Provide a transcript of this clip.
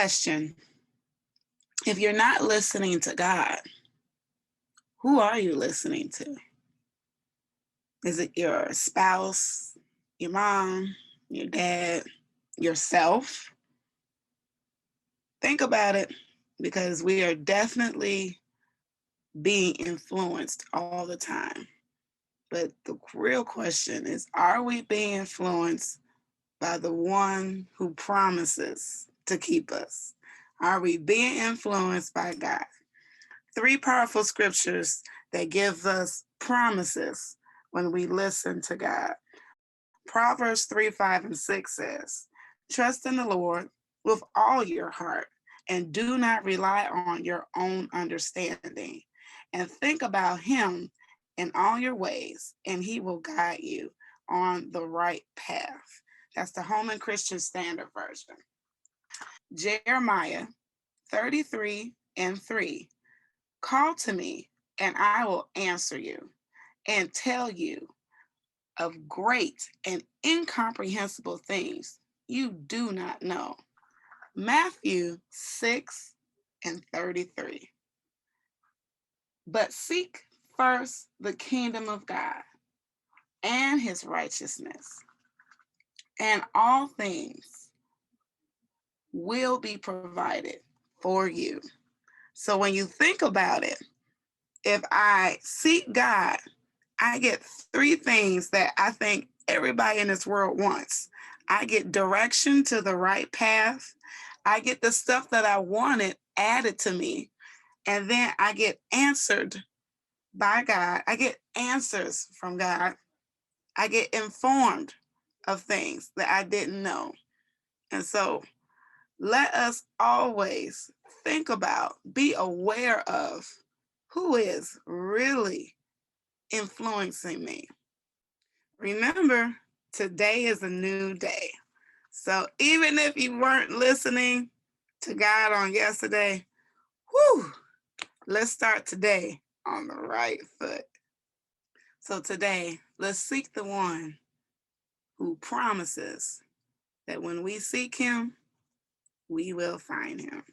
Question. If you're not listening to God, who are you listening to? Is it your spouse, your mom, your dad, yourself? Think about it, because we are definitely being influenced all the time. But the real question is, are we being influenced by the one who promises to keep us? Are we being influenced by God? 3 powerful scriptures that give us promises when we listen to God. Proverbs 3, 5, and 6 says, trust in the Lord with all your heart and do not rely on your own understanding. And think about him in all your ways, and he will guide you on the right path. That's the Holman Christian Standard Version. Jeremiah 33 and 3. Call to me, and I will answer you and tell you of great and incomprehensible things you do not know. Matthew 6 and 33. But seek first the kingdom of God and his righteousness, and all things will be provided for you. So when you think about it, if I seek God, I get 3 things that I think everybody in this world wants. I get direction to the right path. I get the stuff that I wanted added to me. And then I get answered by God. I get answers from God. I get informed of things that I didn't know. And so let us always think about, be aware of who is really influencing me. Remember, today is a new day. So even if you weren't listening to God on yesterday, let's start today on the right foot. So today, let's seek the one who promises that when we seek him, we will find him.